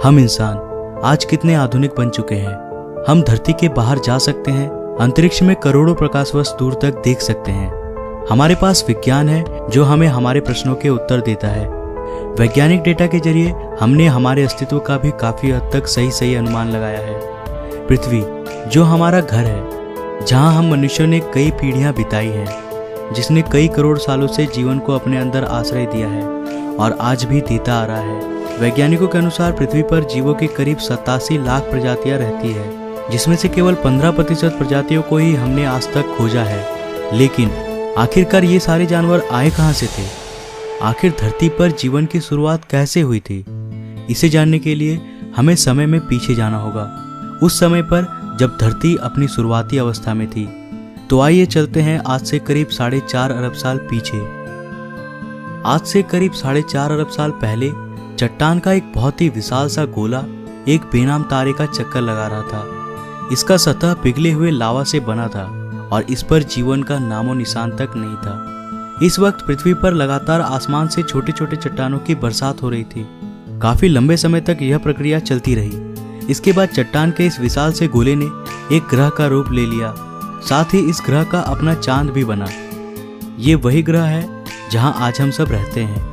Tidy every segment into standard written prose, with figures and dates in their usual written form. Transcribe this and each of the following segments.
हम इंसान आज कितने आधुनिक बन चुके हैं। हम धरती के बाहर जा सकते हैं, अंतरिक्ष में करोड़ों प्रकाश वर्ष दूर तक देख सकते हैं। हमारे पास विज्ञान है जो हमें हमारे प्रश्नों के उत्तर देता है। वैज्ञानिक डेटा के जरिए हमने हमारे अस्तित्व का भी काफी हद तक सही अनुमान लगाया है। पृथ्वी जो हमारा घर है, जहां हम मनुष्यों ने कई पीढ़ियां बिताई हैं, जिसने कई करोड़ सालों से जीवन को अपने अंदर आश्रय दिया है और आज भी देता आ रहा है। वैज्ञानिकों के अनुसार पृथ्वी पर जीवों की करीब 87 लाख प्रजातियां रहती है, जिसमें से केवल 15% प्रजातियों को ही हमने आज तक खोजा है। लेकिन आखिरकार ये सारे जानवर आए कहां से थे? आखिर धरती पर जीवन की शुरुआत कैसे हुई थी? इसे जानने के लिए हमें समय में पीछे जाना होगा, उस समय पर जब धरती अपनी शुरुआती अवस्था में थी। तो आइए चलते हैं आज से करीब 4.5 अरब साल पीछे। आज से करीब 4.5 अरब साल पहले चट्टान का एक बहुत ही विशाल सा गोला एक बेनाम तारे का चक्कर लगा रहा था। इसका सतह पिघले हुए लावा से बना था और इस पर जीवन का नामो निशान तक नहीं था। इस वक्त पृथ्वी पर लगातार आसमान से छोटे छोटे चट्टानों की बरसात हो रही थी। काफी लंबे समय तक यह प्रक्रिया चलती रही। इसके बाद चट्टान के इस विशाल से गोले ने एक ग्रह का रूप ले लिया। साथ ही इस ग्रह का अपना चांद भी बना। ये वही ग्रह है जहां आज हम सब रहते हैं।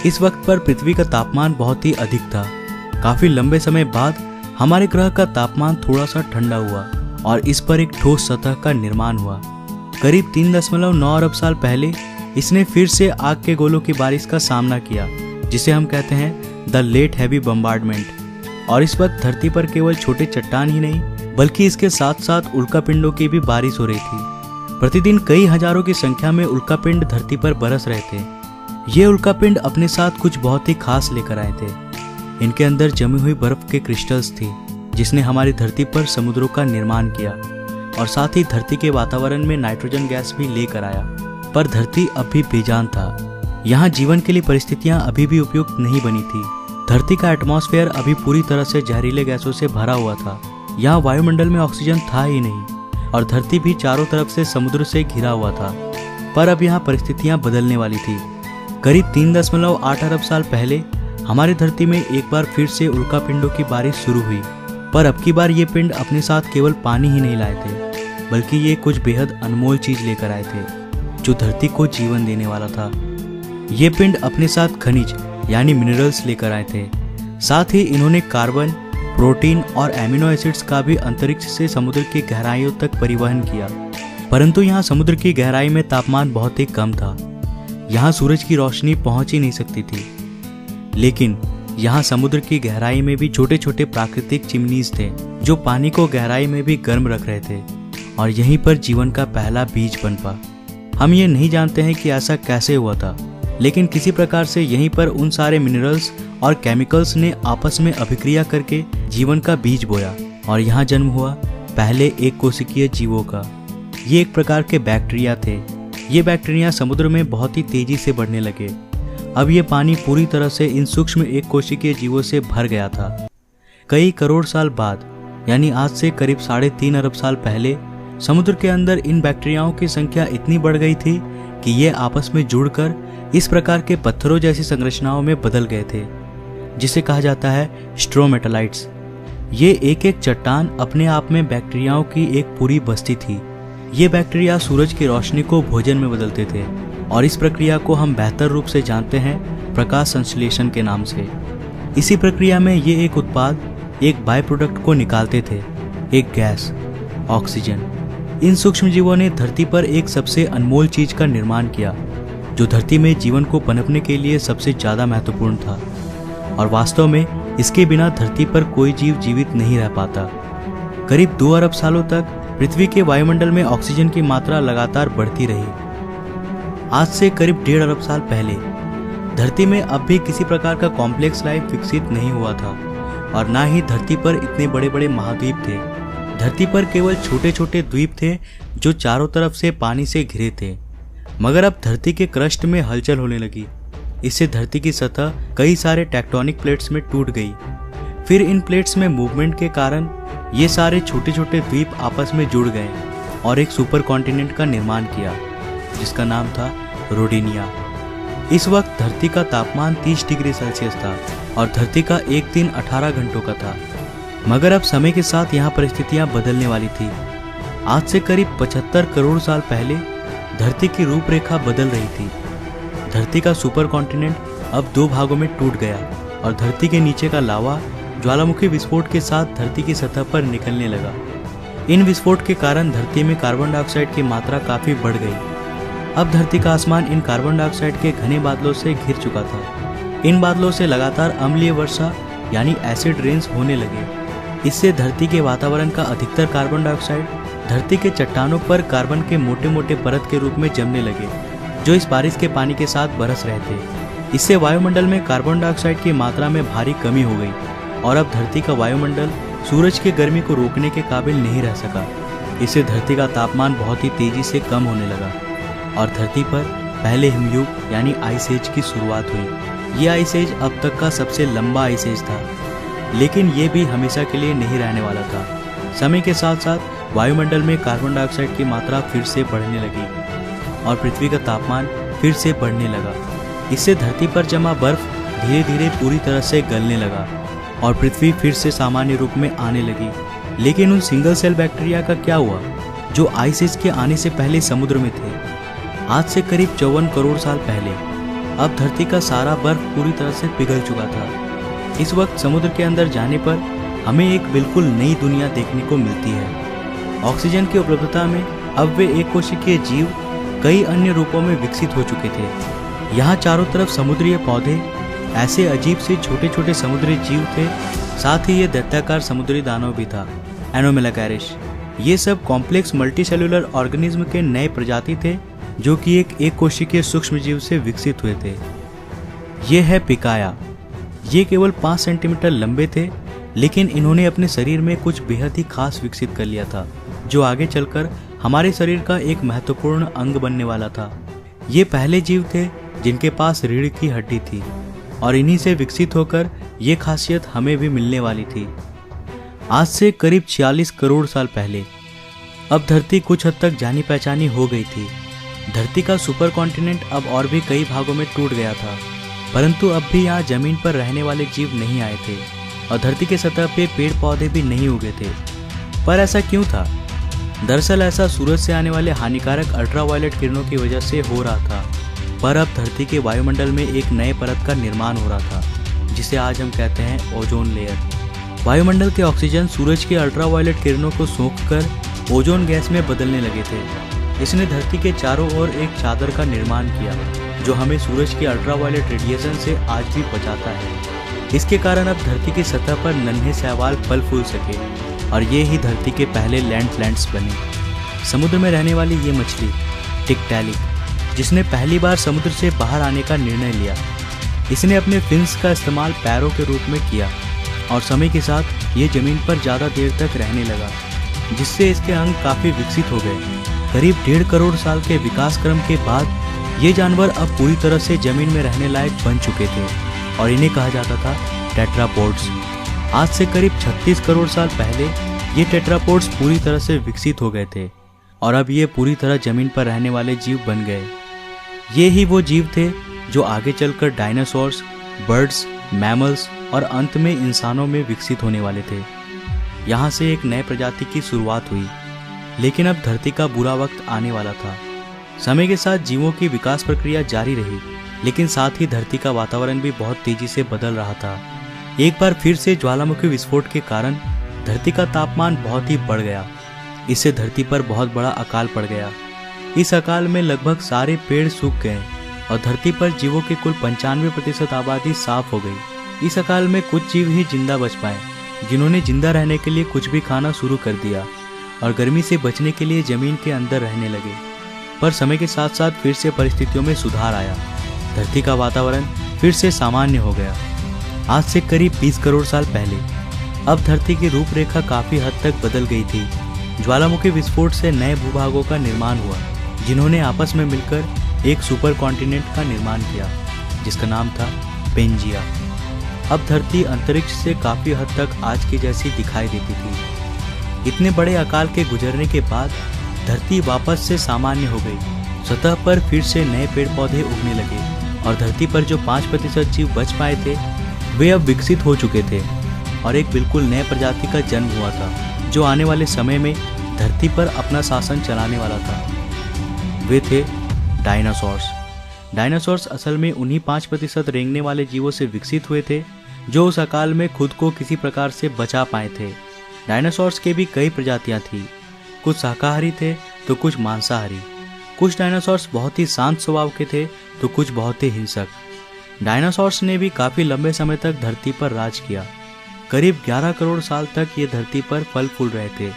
इस वक्त पर पृथ्वी का तापमान बहुत ही अधिक था। काफी लंबे समय बाद हमारे ग्रह का तापमान थोड़ा सा ठंडा हुआ और इस पर एक ठोस सतह का निर्माण हुआ। करीब 3.9 अरब साल पहले इसने फिर से आग के गोलों की बारिश का सामना किया, जिसे हम कहते हैं द लेट हैवी बम्बार्डमेंट। और इस वक्त धरती पर केवल छोटे चट्टान ही नहीं, बल्कि इसके साथ साथ उल्कापिंडों की भी बारिश हो रही थी। प्रतिदिन कई हजारों की संख्या में उल्कापिंड धरती पर बरस रहे थे। ये उल्कापिंड अपने साथ कुछ बहुत ही खास लेकर आए थे। इनके अंदर जमी हुई बर्फ के क्रिस्टल्स थी, जिसने हमारी धरती पर समुद्रों का निर्माण किया और साथ ही धरती के वातावरण में नाइट्रोजन गैस भी लेकर आया। पर धरती अब भी बेजान था। यहाँ जीवन के लिए परिस्थितियां अभी भी उपयुक्त नहीं बनी थी। धरती का एटमॉस्फेयर अभी पूरी तरह से जहरीले गैसों से भरा हुआ था। यहाँ वायुमंडल में ऑक्सीजन था ही नहीं और धरती भी चारों तरफ से समुद्र से घिरा हुआ था। पर अब यहाँ परिस्थितियां बदलने वाली थी। करीब 3.8 अरब साल पहले हमारी धरती में एक बार फिर से उल्कापिंडों की बारिश शुरू हुई। पर अब की बार ये पिंड अपने साथ केवल पानी ही नहीं लाए थे, बल्कि ये कुछ बेहद अनमोल चीज लेकर आए थे, जो धरती को जीवन देने वाला था। ये पिंड अपने साथ खनिज यानी मिनरल्स लेकर आए थे। साथ ही इन्होंने कार्बन, प्रोटीन और एमिनो एसिड्स का भी अंतरिक्ष से समुद्र की गहराइयों तक परिवहन किया। परंतु यहाँ समुद्र की गहराई में तापमान बहुत ही कम था। यहाँ सूरज की रोशनी पहुंच ही नहीं सकती थी। लेकिन यहाँ समुद्र की गहराई में भी छोटे छोटे प्राकृतिक चिमनीज थे, जो पानी को गहराई में भी गर्म रख रहे थे और यहीं पर जीवन का पहला बीज पनपा। हम ये नहीं जानते हैं कि ऐसा कैसे हुआ था, लेकिन किसी प्रकार से यहीं पर उन सारे मिनरल्स और केमिकल्स ने आपस में अभिक्रिया करके जीवन का बीज बोया और यहाँ जन्म हुआ पहले एक कोशिकीय जीवों का। ये एक प्रकार के बैक्टीरिया थे। ये बैक्टीरिया समुद्र में बहुत ही तेजी से बढ़ने लगे। अब ये पानी पूरी तरह से इन सूक्ष्म एक कोशिकीय जीवों से भर गया था। कई करोड़ साल बाद, यानी आज से करीब 3.5 अरब साल पहले, समुद्र के अंदर इन बैक्टीरियाओं की संख्या इतनी बढ़ गई थी कि ये आपस में जुड़कर इस प्रकार के पत्थरों जैसी संरचनाओं में बदल गए थे, जिसे कहा जाता है स्ट्रोमेटालाइट्स। ये एक एक चट्टान अपने आप में बैक्टीरियाओं की एक पूरी बस्ती थी। ये बैक्टीरिया सूरज की रोशनी को भोजन में बदलते थे और इस प्रक्रिया को हम बेहतर रूप से जानते हैं प्रकाश संश्लेषण के नाम से। इसी प्रक्रिया में ये एक उत्पाद, एक बाय प्रोडक्ट को निकालते थे, एक गैस, ऑक्सीजन। इन सूक्ष्म जीवों ने धरती पर एक सबसे अनमोल चीज का निर्माण किया, जो धरती में जीवन को पनपने के लिए सबसे ज्यादा महत्वपूर्ण था और वास्तव में इसके बिना धरती पर कोई जीव जीवित नहीं रह पाता। करीब 2 अरब सालों तक पृथ्वी के वायुमंडल में ऑक्सीजन की मात्रा लगातार बढ़ती रही। आज से करीब 1.5 अरब साल पहले धरती में अब भी किसी प्रकार का कॉम्प्लेक्स लाइफ विकसित नहीं हुआ था और ना ही धरती पर इतने बड़े बड़े महाद्वीप थे। धरती पर केवल छोटे छोटे द्वीप थे जो चारों तरफ से पानी से घिरे थे। मगर अब धरती के क्रस्ट में हलचल होने लगी। इससे धरती की सतह कई सारे टेक्टोनिक प्लेट्स में टूट गई। फिर इन प्लेट्स में मूवमेंट के कारण ये सारे छोटे छोटे द्वीप आपस में जुड़ गए और एक सुपर कॉन्टिनेंट का निर्माण किया, जिसका नाम था रोडेनिया। इस वक्त धरती का तापमान 30 डिग्री सेल्सियस था और धरती का एक दिन 18 घंटों का था। मगर अब समय के साथ यहाँ परिस्थितियाँ बदलने वाली थी। आज से करीब 75 करोड़ साल पहले धरती की रूपरेखा बदल रही थी। धरती का सुपर कॉन्टिनेंट अब 2 भागों में टूट गया और धरती के नीचे का लावा ज्वालामुखी विस्फोट के साथ धरती की सतह पर निकलने लगा। इन विस्फोट के कारण धरती में कार्बन डाइऑक्साइड की मात्रा काफी बढ़ गई। अब धरती का आसमान इन कार्बन डाइऑक्साइड के घने बादलों से घिर चुका था। इन बादलों से लगातार अम्लीय वर्षा यानी एसिड रेन्स होने लगे। इससे धरती के वातावरण का अधिकतर कार्बन डाइऑक्साइड धरती के चट्टानों पर कार्बन के मोटे मोटे परत के रूप में जमने लगे, जो इस बारिश के पानी के साथ बरस रहे थे। इससे वायुमंडल में कार्बन डाइऑक्साइड की मात्रा में भारी कमी हो गई और अब धरती का वायुमंडल सूरज की गर्मी को रोकने के काबिल नहीं रह सका। इससे धरती का तापमान बहुत ही तेजी से कम होने लगा और धरती पर पहले हिमयुग यानी आइस एज की शुरुआत हुई। ये आइस एज अब तक का सबसे लंबा आइस एज था, लेकिन ये भी हमेशा के लिए नहीं रहने वाला था। समय के साथ साथ वायुमंडल में कार्बन डाइऑक्साइड की मात्रा फिर से बढ़ने लगी और पृथ्वी का तापमान फिर से बढ़ने लगा। इससे धरती पर जमा बर्फ धीरे धीरे पूरी तरह से गलने लगा और पृथ्वी फिर से सामान्य रूप में आने लगी। लेकिन उन सिंगल सेल बैक्टीरिया का क्या हुआ जो आइस एज के आने से पहले समुद्र में थे? आज से करीब 54 करोड़ साल पहले अब धरती का सारा बर्फ पूरी तरह से पिघल चुका था। इस वक्त समुद्र के अंदर जाने पर हमें एक बिल्कुल नई दुनिया देखने को मिलती है। ऑक्सीजन की उपलब्धता में अब वे एक कोशिकीय जीव कई अन्य रूपों में विकसित हो चुके थे। यहाँ चारों तरफ समुद्रीय पौधे, ऐसे अजीब से छोटे छोटे समुद्री जीव थे, साथ ही ये दैत्याकार समुद्री दानव भी था, एनोमेलाकैरिश। ये सब कॉम्प्लेक्स मल्टीसेल्युलर ऑर्गेनिज्म के नए प्रजाति थे जो कि एक कोशिकीय सूक्ष्म जीव से विकसित हुए थे। ये है पिकाया। ये केवल 5 सेंटीमीटर लंबे थे, लेकिन इन्होंने अपने शरीर में कुछ बेहद ही खास विकसित कर लिया था, जो आगे चलकर हमारे शरीर का एक महत्वपूर्ण अंग बनने वाला था। ये पहले जीव थे जिनके पास रीढ़ की हड्डी थी और इन्हीं से विकसित होकर ये खासियत हमें भी मिलने वाली थी। आज से करीब 46 करोड़ साल पहले अब धरती कुछ हद तक जानी पहचानी हो गई थी। धरती का सुपर कॉन्टिनेंट अब और भी कई भागों में टूट गया था, परंतु अब भी यहाँ जमीन पर रहने वाले जीव नहीं आए थे और धरती के सतह पे पेड़ पौधे भी नहीं उगे थे। पर ऐसा क्यों था? दरअसल ऐसा सूरज से आने वाले हानिकारक अल्ट्रावायलेट किरणों की वजह से हो रहा था। पर अब धरती के वायुमंडल में एक नए परत का निर्माण हो रहा था, जिसे आज हम कहते हैं ओजोन लेयर। वायुमंडल के ऑक्सीजन सूरज के अल्ट्रावायलेट किरणों को सोखकर ओजोन गैस में बदलने लगे थे। इसने धरती के चारों ओर एक चादर का निर्माण किया, जो हमें सूरज के अल्ट्रावायलेट रेडिएशन से आज भी बचाता है। इसके कारण अब धरती की सतह पर नन्हे शैवाल फल फूल सके और ये ही धरती के पहले लैंड प्लांट्स बने। समुद्र में रहने वाली ये मछली टिकटैलिक, जिसने पहली बार समुद्र से बाहर आने का निर्णय लिया, इसने अपने फिन्स का इस्तेमाल पैरों के रूप में किया और समय के साथ ये जमीन पर ज़्यादा देर तक रहने लगा, जिससे इसके अंग काफ़ी विकसित हो गए। करीब 1.5 करोड़ साल के विकास क्रम के बाद ये जानवर अब पूरी तरह से जमीन में रहने लायक बन चुके थे और इन्हें कहा जाता था टेट्रापोड्स। आज से करीब 36 करोड़ साल पहले ये टेट्रापोड्स पूरी तरह से विकसित हो गए थे और अब ये पूरी तरह जमीन पर रहने वाले जीव बन गए। ये ही वो जीव थे जो आगे चलकर डायनासोर्स, बर्ड्स, मैमल्स और अंत में इंसानों में विकसित होने वाले थे। यहाँ से एक नए प्रजाति की शुरुआत हुई, लेकिन अब धरती का बुरा वक्त आने वाला था। समय के साथ जीवों की विकास प्रक्रिया जारी रही, लेकिन साथ ही धरती का वातावरण भी बहुत तेजी से बदल रहा था। एक बार फिर से ज्वालामुखी विस्फोट के कारण धरती का तापमान बहुत ही बढ़ गया। इससे धरती पर बहुत बड़ा अकाल पड़ गया। इस अकाल में लगभग सारे पेड़ सूख गए और धरती पर जीवों की कुल 95% आबादी साफ हो गई। इस अकाल में कुछ जीव ही जिंदा बच पाए, जिन्होंने जिंदा रहने के लिए कुछ भी खाना शुरू कर दिया और गर्मी से बचने के लिए जमीन के अंदर रहने लगे। पर समय के साथ साथ फिर से परिस्थितियों में सुधार आया। धरती का वातावरण फिर से सामान्य हो गया। आज से करीब 20 करोड़ साल पहले अब धरती की रूपरेखा काफी हद तक बदल गई थी। ज्वालामुखी विस्फोट से नए भूभागों का निर्माण हुआ, जिन्होंने आपस में मिलकर एक सुपर कॉन्टिनेंट का निर्माण किया, जिसका नाम था पेंजिया। अब धरती अंतरिक्ष से काफी हद तक आज की जैसी दिखाई देती थी। इतने बड़े अकाल के गुजरने के बाद धरती वापस से सामान्य हो गई। सतह पर फिर से नए पेड़ पौधे उगने लगे और धरती पर जो 5% जीव बच पाए थे वे अब विकसित हो चुके थे और एक बिल्कुल नए प्रजाति का जन्म हुआ था जो आने वाले समय में धरती पर अपना शासन चलाने वाला था। वे थे डायनासोर्स। डायनासोर्स असल में उन्हीं 5% रेंगने वाले जीवों से विकसित हुए थे जो उस अकाल में खुद को किसी प्रकार से बचा पाए थे। डायनासोर्स के भी कई प्रजातियां थी, कुछ शाकाहारी थे तो कुछ मांसाहारी। कुछ डायनासोर्स बहुत ही शांत स्वभाव के थे तो कुछ बहुत ही हिंसक। डायनासोर्स ने भी काफी लंबे समय तक धरती पर राज किया। करीब 11 करोड़ साल तक ये धरती पर फल फूल रहे थे।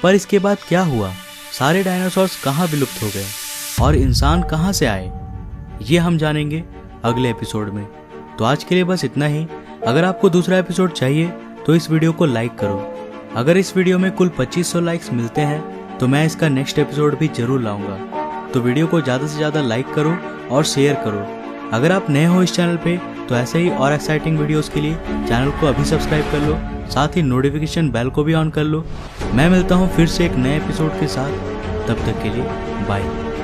पर इसके बाद क्या हुआ? सारे डायनासोर्स कहाँ विलुप्त हो गए और इंसान कहाँ से आए? ये हम जानेंगे अगले एपिसोड में। तो आज के लिए बस इतना ही। अगर आपको दूसरा एपिसोड चाहिए तो इस वीडियो को लाइक करो। अगर इस वीडियो में कुल 2500 लाइक्स मिलते हैं तो मैं इसका नेक्स्ट एपिसोड भी जरूर लाऊंगा। तो वीडियो को ज़्यादा से ज़्यादा लाइक करो और शेयर करो। अगर आप नए हो इस चैनल पे तो ऐसे ही और एक्साइटिंग वीडियोस के लिए चैनल को अभी सब्सक्राइब कर लो, साथ ही नोटिफिकेशन बेल को भी ऑन कर लो। मैं मिलता हूँ फिर से एक नए एपिसोड के साथ। तब तक के लिए बाय।